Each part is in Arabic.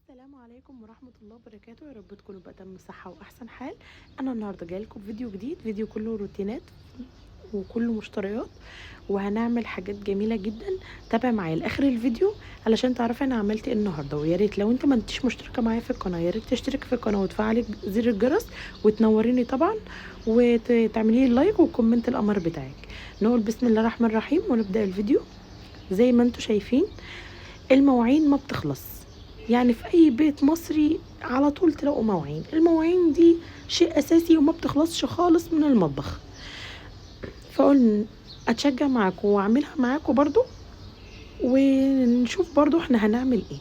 السلام عليكم ورحمة الله وبركاته. يا رب تكونوا بأتم صحة وأحسن حال. أنا النهاردة جاي لكم فيديو جديد، فيديو كله روتينات وكله مشتريات، وهنعمل حاجات جميلة جدا. تابع معايا لآخر الفيديو علشان تعرفي أنا عملت إيه النهاردة. ويا ريت لو أنت ما انتش مشتركة معايا في القناة، يا ريت تشتركي في القناة وتفعلي زر الجرس وتنوريني طبعا، وتعملي لي لايك وكومنت القمر بتاعك. نقول بسم الله الرحمن الرحيم ونبدأ الفيديو. زي ما انتوا شايفين المواعين ما بتخلص، يعني في اي بيت مصري على طول تلاقوا مواعين. المواعين دي شيء اساسي وما بتخلصش خالص من المطبخ، فقلنا اتشجع معاكم واعملها معاكم برضو، ونشوف برضو احنا هنعمل ايه.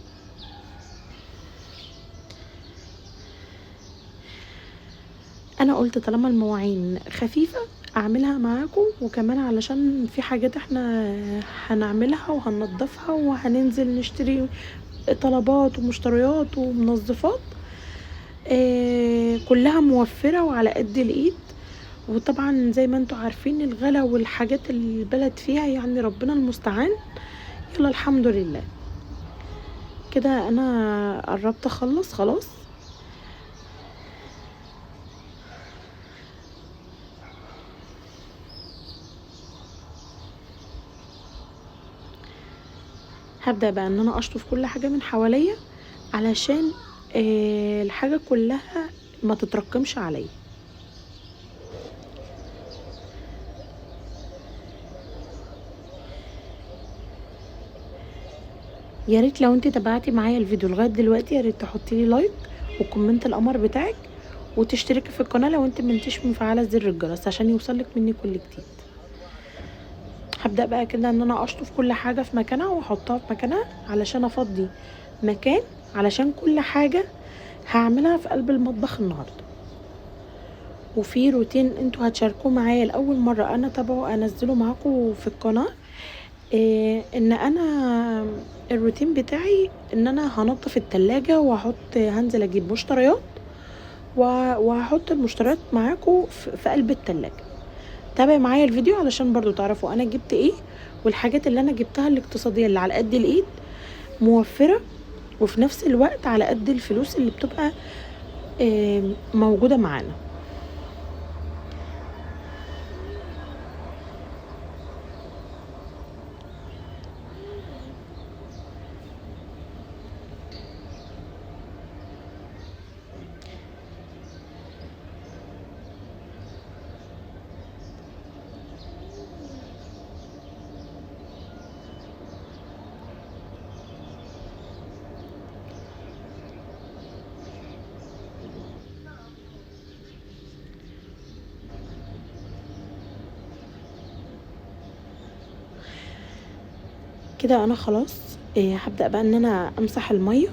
انا قلت طالما المواعين خفيفة اعملها معاكم، وكمان علشان في حاجات احنا هنعملها وهننضفها وهننزل نشتري طلبات ومشتريات ومنظفات، كلها موفرة وعلى قد الايد. وطبعا زي ما انتوا عارفين الغلا والحاجات اللي البلد فيها، يعني ربنا المستعان. يلا الحمد لله. كده انا قربت اخلص خلاص. هبدأ بقى ان انا اشطف كل حاجة من حواليا علشان الحاجة كلها ما تتركمش عليا. يا ريت لو انت تابعتي معايا الفيديو لغايه دلوقتي، يا ريت تحطي لي لايك وكومنت القمر بتاعك، وتشتركي في القناه لو انت منتش مفعله زر الجرس عشان يوصلك مني كل جديد. هبدا بقى كده ان انا اشطف كل حاجه في مكانها واحطها في مكانها علشان افضي مكان، علشان كل حاجه هعملها في قلب المطبخ النهارده. وفي روتين انتوا هتشاركوه معايا لاول مره انا تابعه انزله معاكم في القناه. ان انا الروتين بتاعي ان انا هنضف التلاجة هنزل اجيب مشتريات وهحط المشتريات معاكم في قلب التلاجة. تابع معايا الفيديو علشان برضو تعرفوا انا جبت ايه، والحاجات اللي انا جبتها الاقتصادية اللي على قد الايد موفرة، وفي نفس الوقت على قد الفلوس اللي بتبقى موجودة معانا. كده انا خلاص هبدأ بقى ان انا امسح المية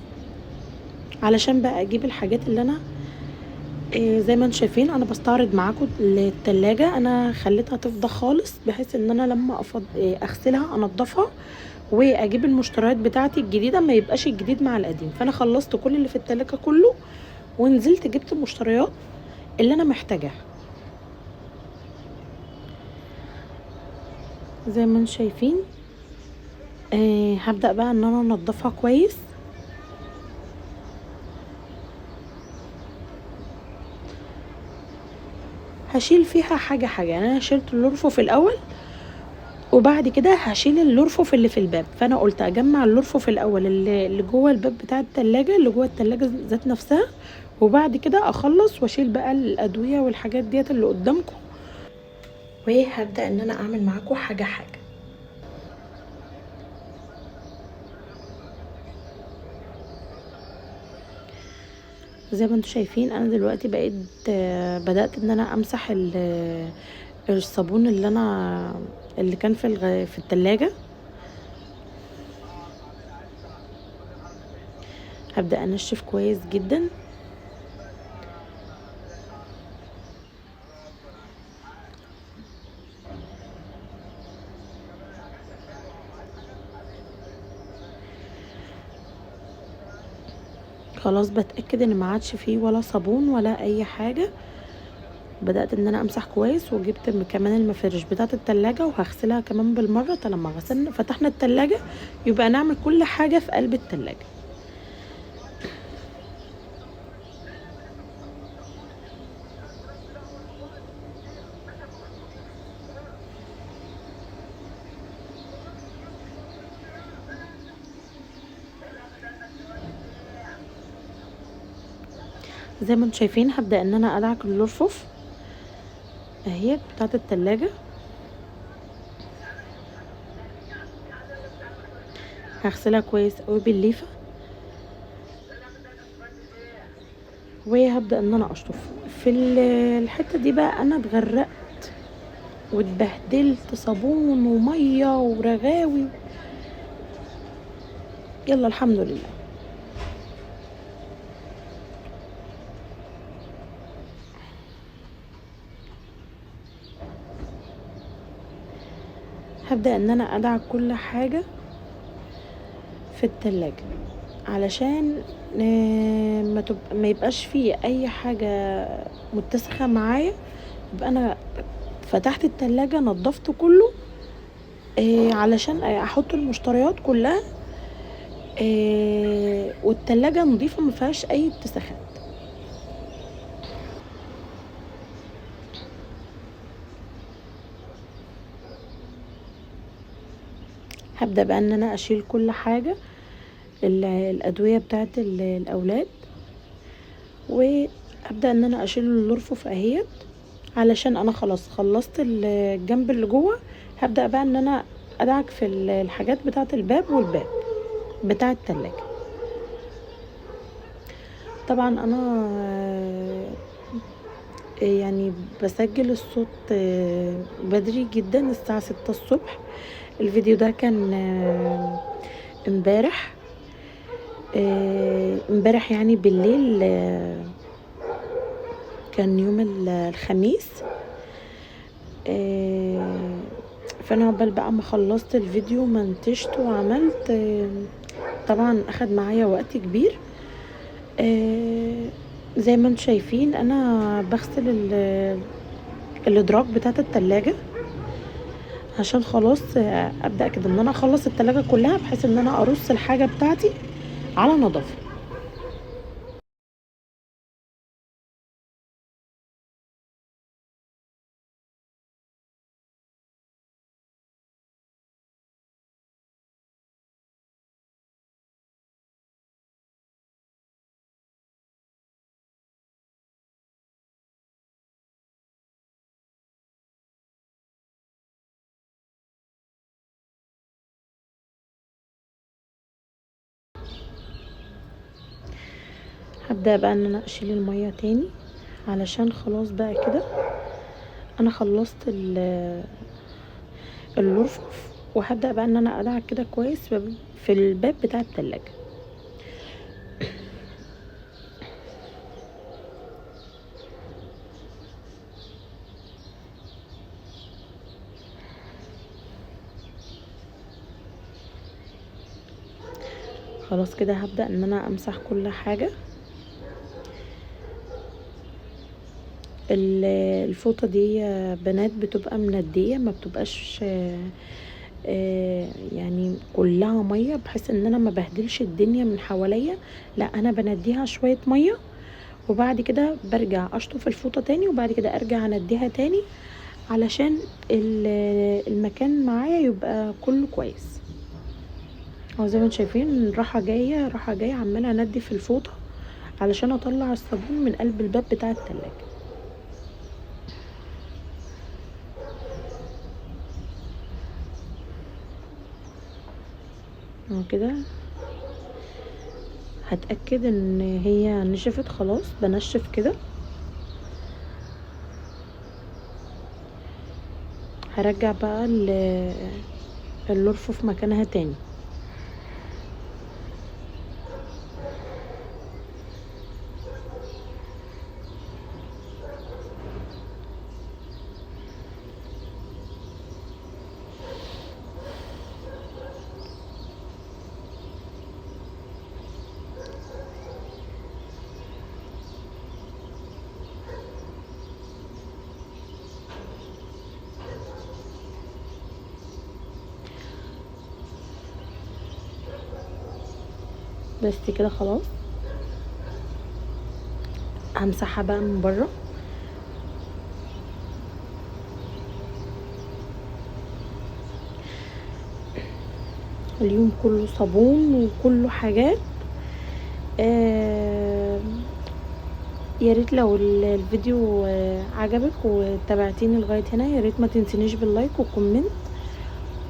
علشان بقى اجيب الحاجات اللي انا زي ما انتم شايفين. انا بستعرض معاكم التلاجة، انا خليتها تفضى خالص بحيث ان انا لما اغسلها انضفها واجيب المشتريات بتاعتي الجديدة، ما يبقاش الجديد مع القديم. فانا خلصت كل اللي في التلاجة كله ونزلت جبت المشتريات اللي انا محتاجاها. زي ما انتم شايفين هبدأ بقى ان انا انضفها كويس. هشيل فيها حاجة حاجة، يعني انا شلت الرفوف الاول وبعد كده هشيل الرفوف اللي في الباب. فانا قلت اجمع الرفوف الاول اللي جوه الباب بتاع التلاجة، اللي جوه التلاجة ذات نفسها، وبعد كده اخلص واشيل بقى الادوية والحاجات ديت اللي قدامكم. وهبدأ ان انا اعمل معاكم حاجة حاجة. زي ما انتم شايفين انا دلوقتي بقيت بدأت ان انا امسح الصابون اللي كان في التلاجة. هبدأ انشف كويس جدا. خلاص بتأكد ان ما عادش فيه ولا صابون ولا اي حاجة. بدأت ان انا امسح كويس، وجبت كمان المفرش بتاعة التلاجة وهغسلها كمان بالمرة. لما غسلنا فتحنا التلاجة يبقى نعمل كل حاجة في قلب التلاجة. زي ما انتم شايفين هبدأ ان انا ادعك الرفوف اهي بتاعه التلاجة. هغسلها كويس قوي بالليفه وهبدأ ان انا اشطف في الحته دي. بقى انا اتغرقت واتبهدلت صابون وميه ورغاوي، يلا الحمد لله. هبدأ ان انا ادعك كل حاجه في التلاجة علشان ما يبقاش فيه اي حاجه متسخه معايا. يبقى انا فتحت التلاجة نضفت كله علشان احط المشتريات كلها والتلاجة نظيفة ما فيهاش اي اتساخات. هبدأ بقى ان انا اشيل كل حاجة الادوية بتاعت الاولاد، وابدأ ان انا اشيل الرفوف اهيت علشان انا خلاص خلصت الجنب اللي جوه. هبدأ بقى ان انا ادعك في الحاجات بتاعت الباب والباب بتاع التلاجة. طبعا انا يعني بسجل الصوت بدري جدا الساعة 6 الصبح. الفيديو ده كان امبارح يعني بالليل، كان يوم الخميس. فانا عقبال بقى ما خلصت الفيديو منتجته وعملت طبعا اخد معايا وقت كبير. زي ما انتم شايفين انا بغسل الادراج بتاعت التلاجة عشان خلاص ابدا كده ان انا اخلص التلاجة كلها بحيث ان انا ارص الحاجة بتاعتي على نظافة. هبدأ بقى ان انا اشيل المية تاني علشان خلاص بقى كده انا خلصت الرفوف. وهبدأ بقى ان انا ادعك كده كويس في الباب بتاع التلاجة. خلاص كده هبدأ ان انا امسح كل حاجة. الفوطة دي بنات بتبقى مندية ما بتبقاش يعني كلها مية بحيث ان انا ما بهدلش الدنيا من حواليا. لا انا بنديها شوية مية وبعد كده برجع اشطف الفوطة تاني وبعد كده ارجع انديها تاني علشان المكان معايا يبقى كله كويس. اهو زي ما انتم شايفين راحة جاية راحة جاية عمالة اندي في الفوطة علشان اطلع الصابون من قلب الباب بتاع التلاجة. اهو كده هتأكد ان هي نشفت خلاص. بنشف كده هرجع بقى الرفوف مكانها تاني. بس كده خلاص همسحها بقى من بره. اليوم كله صابون وكله حاجات يا ريت لو الفيديو عجبك وتابعتيني لغايه هنا، يا ريت ما تنسينيش باللايك وكومنت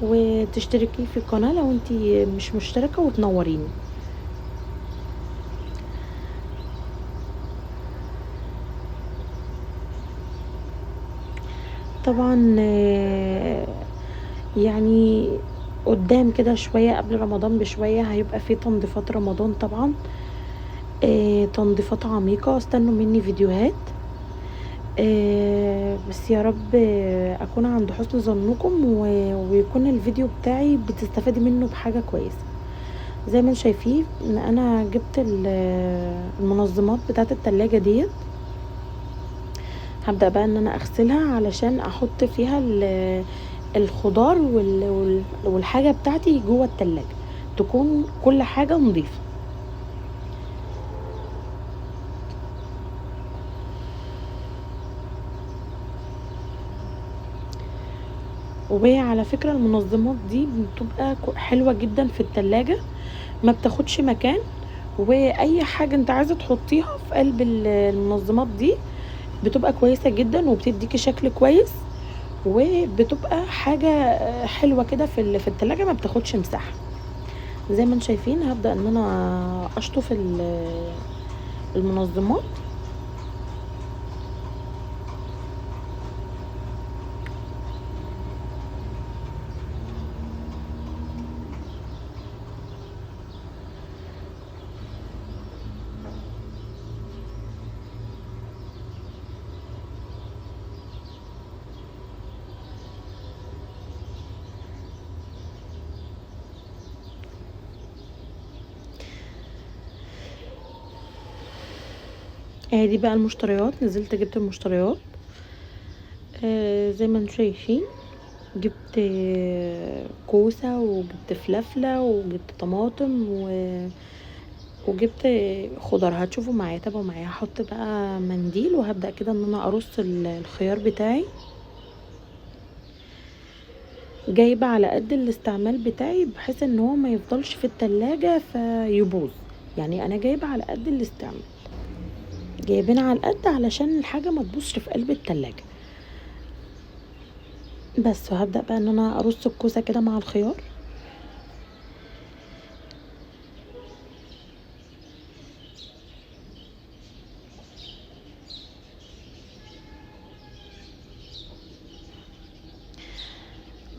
وتشتركي في القناه لو انتي مش مشتركه وتنوريني. طبعا يعني قدام كده شويه قبل رمضان بشويه هيبقى في تنظيفات رمضان طبعا، تنظيفات عميقه. استنوا مني فيديوهات، بس يا رب اكون عند حسن ظنكم ويكون الفيديو بتاعي بتستفادي منه بحاجه كويسه. زي ما انتم شايفين ان انا جبت المنظمات بتاعه التلاجة ديت. هبدأ بقى ان انا اغسلها علشان احط فيها الخضار والحاجة بتاعتي جوه التلاجة، تكون كل حاجة نظيفة. وعلى فكرة المنظمات دي بتبقى حلوة جدا في التلاجة، ما بتاخدش مكان، واي حاجة انت عايزة تحطيها في قلب المنظمات دي بتبقى كويسة جدا وبتديكي شكل كويس، وبتبقى حاجة حلوة كده في التلاجة، ما بتاخدش مساحة. زي ما انتم شايفين هبدأ ان انا اشطف المنظمات. دي بقى المشتريات، نزلت جبت المشتريات. زي ما انتم شايفين جبت كوسة وجبت فلافلة وجبت طماطم وجبت خضار. هتشوفوا معايا، تابعوا معايا. هحط بقى منديل وهبدأ كده ان انا ارص الخيار بتاعي، جايبة على قد الاستعمال بتاعي بحيث ان هو ما يفضلش في التلاجة فيبوظ. يعني انا جايبة على قد الاستعمال، جايبين على القد علشان الحاجة ما تبوظش في قلب التلاجة. بس وهبدأ بقى ان انا ارص الكوسة كده مع الخيار.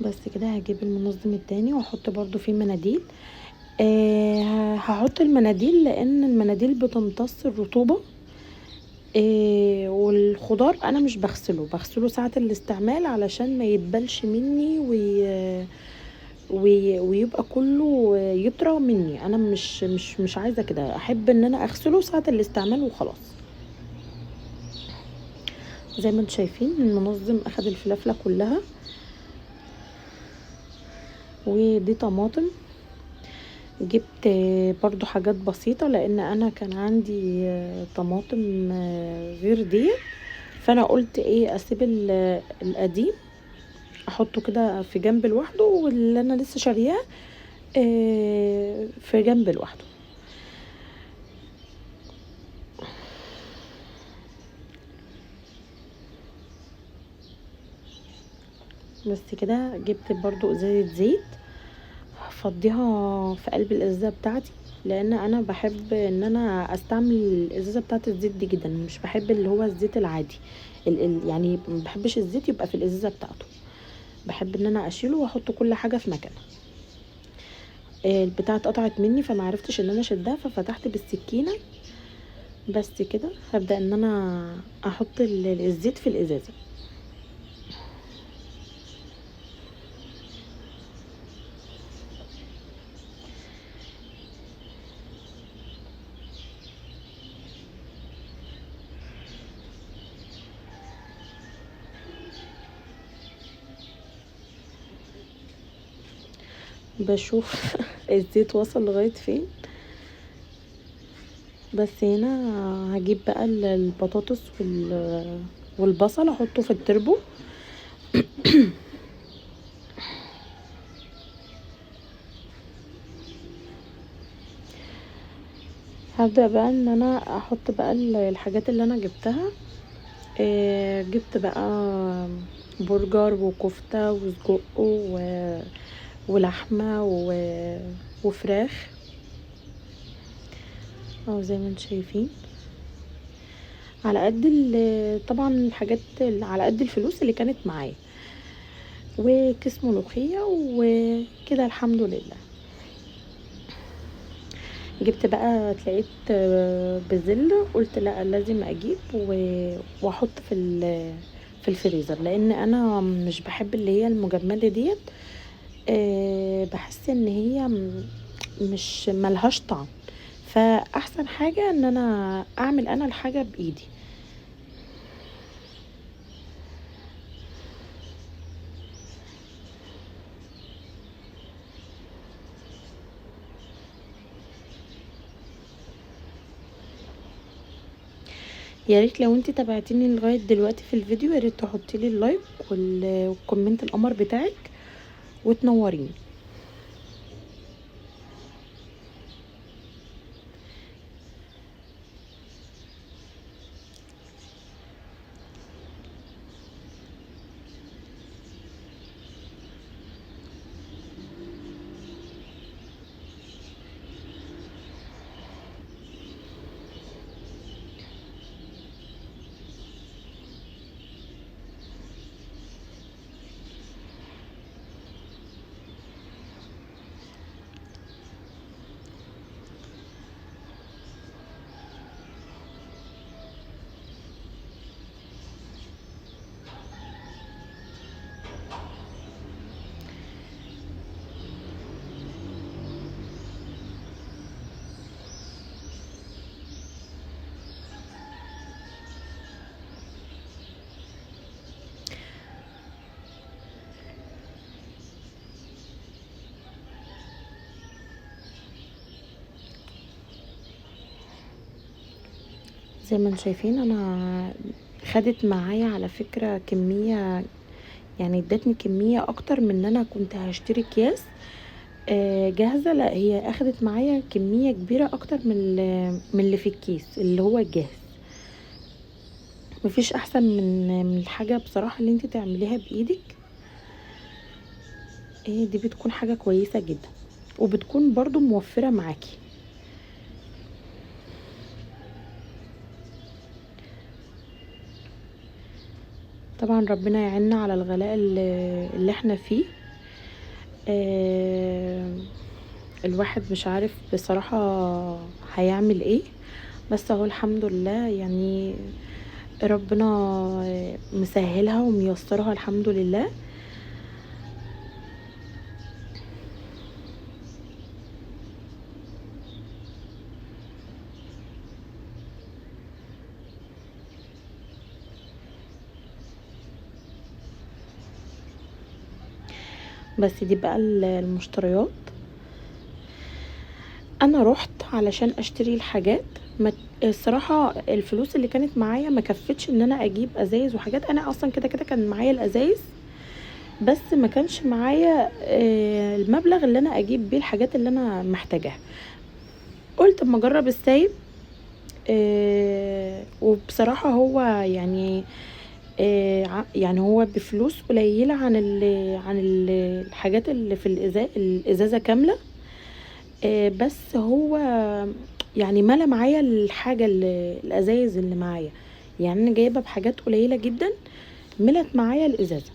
بس كده هجيب المنظم التاني واحط برضو فيه مناديل. هحط المناديل لان المناديل بتمتص الرطوبة. والخضار انا مش بغسله ساعة الاستعمال علشان ما يتبلش مني ويبقى كله يطرى مني. انا مش عايزة كده، احب ان انا اغسله ساعة الاستعمال وخلاص. زي ما انتم شايفين المنظم اخد الفلافلة كلها. ودي طماطم، جبت برضو حاجات بسيطة لان انا كان عندي طماطم غير دي، فانا قلت ايه اسيب القديم احطه كده في جنب لوحده، واللي انا لسه شارياه في جنب لوحده. بس كده جبت برضو ازازة زيت هفضيها في قلب الازازة بتاعتي، لان انا بحب ان انا استعمل الازازة بتاعت الزيت دي جدا، مش بحب اللي هو الزيت العادي. يعني ما بحبش الزيت يبقى في الازازة بتاعته، بحب ان انا اشيله واحط كل حاجة في مكانها. البتاعة اتقطعت مني فما عرفتش ان انا اشدها ففتحت بالسكينة. بس كده هبدأ ان انا احط الزيت في الازازة. بشوف الزيت وصل لغاية فين. بس هنا هجيب بقى البطاطس والبصل احطه في التربو. هبدأ بقى ان انا احط بقى الحاجات اللي انا جبتها. جبت بقى برجر وكفتة وسجق ولحمة وفراخ، او زي ما انتم شايفين، على قد طبعا الحاجات على قد الفلوس اللي كانت معايا، وكيس ملوخية وكده الحمد لله. جبت بقى اتلاقيت بزلة، قلت لا لازم اجيب واحط في الفريزر، لان انا مش بحب اللي هي المجمدة ديت. بحس ان هي مش ملهاش طعم، فاحسن حاجة ان انا اعمل انا الحاجة بايدي. يا ريت لو انت تابعتيني لغايه دلوقتي في الفيديو، يا ريت تحطي لي اللايك والكومنت القمر بتاعك وتنوريني. زي ما انتم شايفين انا خدت معايا على فكره كميه، يعني ادتني كميه اكتر من ان انا كنت هشتري اكياس جاهزه. لا، هي اخدت معايا كميه كبيره اكتر من اللي في الكيس اللي هو الجاهز. مفيش احسن من الحاجه بصراحه اللي انت تعمليها بايدك. دي بتكون حاجه كويسه جدا، وبتكون برضو موفره معاكي. طبعا ربنا يعيننا على الغلاء اللي احنا فيه. آه الواحد مش عارف بصراحة هيعمل ايه، بس اهو الحمد لله يعني ربنا مسهلها وميسرها الحمد لله. بس دي بقى المشتريات. انا رحت علشان اشتري الحاجات، الصراحة الفلوس اللي كانت معايا ما كفتش ان انا اجيب ازايز وحاجات. انا اصلا كده كده كان معايا الازايز، بس ما كانش معايا المبلغ اللي انا اجيب بيه الحاجات اللي انا محتاجاها. قلت اما اجرب السايب. وبصراحة هو يعني هو بفلوس قليلة عن الحاجات اللي في الازازة كاملة. بس هو يعني ملا معايا الحاجة الازايز اللي معايا. يعني انا جايبة بحاجات قليلة جدا، ملت معايا الازازة.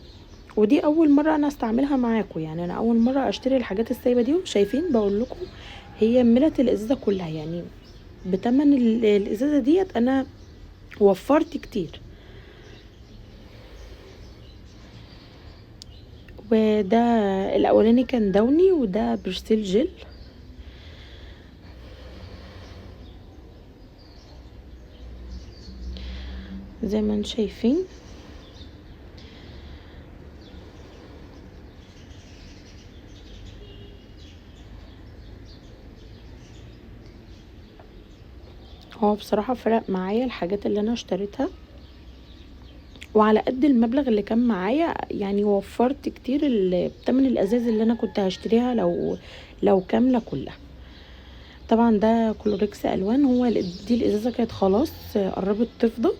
ودي اول مرة انا استعملها معاكم، يعني انا اول مرة اشتري الحاجات السايبة دي. وشايفين بقول لكم هي ملت الازازة كلها، يعني بتمن الازازة ديت انا وفرت كتير. وده الاولاني كان دوني، وده برسيل جل. زي ما انتم شايفين هو بصراحة فرق معايا الحاجات اللي انا اشتريتها، وعلى قد المبلغ اللي كان معايا يعني وفرت كتير بتمن الازاز اللي انا كنت هشتريها لو كاملة كلها. طبعا ده كلوركس الوان. هو دي الازازه كانت خلاص قربت تفضى.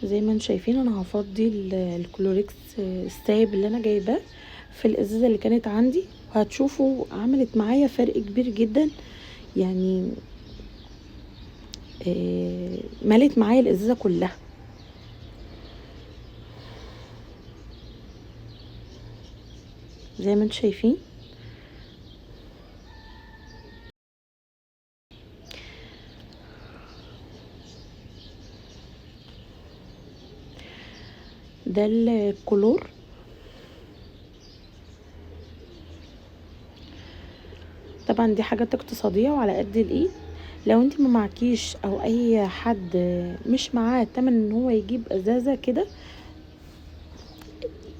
زي ما انتم شايفين انا هفضي الكلوركس السايب اللي انا جايباه في الازازه اللي كانت عندي، وهتشوفوا عملت معايا فرق كبير جدا. يعني ملت معايا الازازه كلها. زي ما انتم شايفين ده الكلور. طبعا دي حاجات اقتصاديه وعلى قد الايد. لو انت ما معكيش او اي حد مش معاه تمن ان هو يجيب ازازه كده،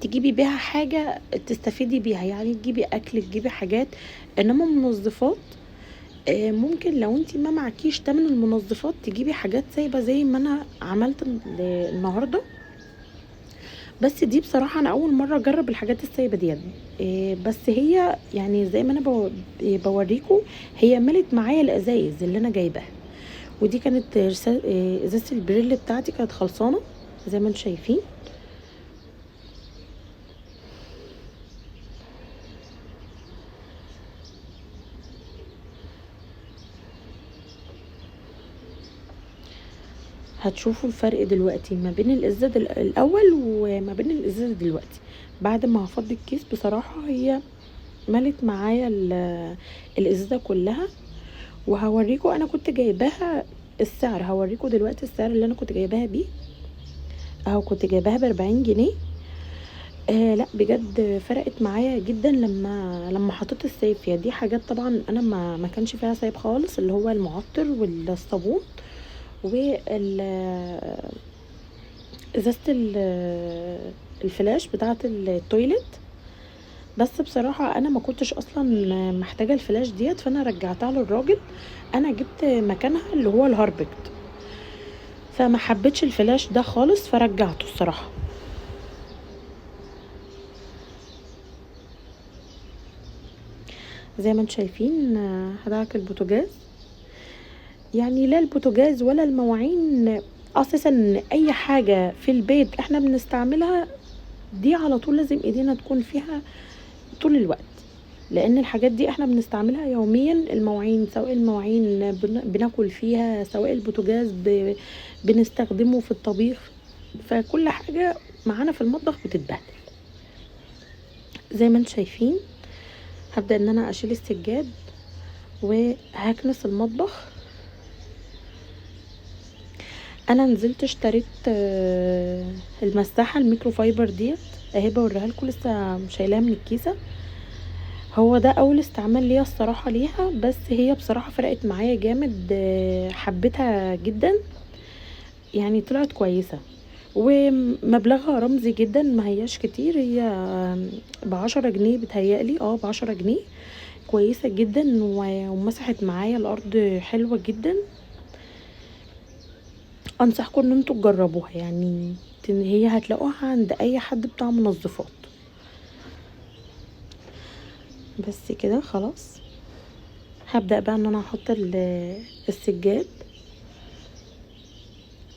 تجيبي بيها حاجه تستفيدي بيها، يعني تجيبي اكل، تجيبي حاجات. انما منظفات ممكن لو انت ما معكيش تمن المنظفات تجيبي حاجات سايبه زي ما انا عملت النهارده. بس دي بصراحه انا اول مره اجرب الحاجات السايبه ديت. بس هي يعني زي ما انا بوريكم، هي ملت معايا الازايز اللي انا جايباها. ودي كانت ازازه البريل بتاعتي كانت خلصانه زي ما انتم شايفين. هتشوفوا الفرق دلوقتي ما بين الازاز الاول وما بين الازاز دلوقتي. بعد ما هفضي الكيس بصراحه هي ملت معايا الازازه كلها. وهوريكم انا كنت جايباها السعر، هوريكم دلوقتي السعر اللي انا كنت جايباها بيه اهو. كنت جايباها ب40 جنيه. لا بجد فرقت معايا جدا لما حطيت السايب فيها. دي حاجات طبعا انا ما كانش فيها سايب خالص، اللي هو المعطر والصابون وال ازازه الفلاش بتاعه التويلت. بس بصراحه انا ما كنتش اصلا محتاجه الفلاش ديت، فانا رجعتها للراجل. انا جبت مكانها اللي هو الهاربكت، فما حبيتش الفلاش ده خالص فرجعته الصراحه. زي ما انتم شايفين هدعك البوتاجاز. يعني لا البوتاجاز ولا المواعين اساسا اي حاجه في البيت احنا بنستعملها دي على طول لازم ايدينا تكون فيها طول الوقت، لان الحاجات دي احنا بنستعملها يوميا. المواعين سواء المواعين بناكل فيها، سواء البوتاجاز بنستخدمه في الطبيخ، فكل حاجه معانا في المطبخ بتتبهدل. زي ما انتم شايفين هبدأ ان انا اشيل السجاد وهكنس المطبخ. انا نزلت اشتريت المساحه الميكرو فايبر ديت اهي، بوريها لكم لسه شايلاها من الكيسه. هو ده اول استعمال ليا الصراحه ليها، بس هي بصراحه فرقت معايا جامد. حبيتها جدا، يعني طلعت كويسه ومبلغها رمزي جدا، ما هياش كتير. هي ب10 جنيه بتهيألي، ب10 جنيه. كويسه جدا ومسحت معايا الارض حلوه جدا. انصحكم ان انتوا تجربوها، يعني هي هتلاقوها عند اي حد بتاع منظفات. بس كده خلاص هبدأ بقى ان انا احط السجاد،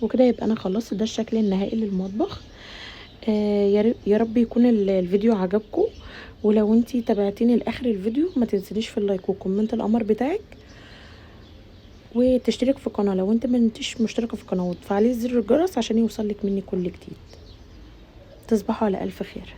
وكده يبقى انا خلصت. ده الشكل النهائي للمطبخ. يا رب يكون الفيديو عجبكم. ولو انتي تابعتيني لاخر الفيديو ما تنسينيش في اللايك وكومنت القمر بتاعك، وتشترك في القناه لو انت ما انتش مشتركه في القناه، وتفعلي زر الجرس عشان يوصلك مني كل جديد. تصبحوا على الف خير.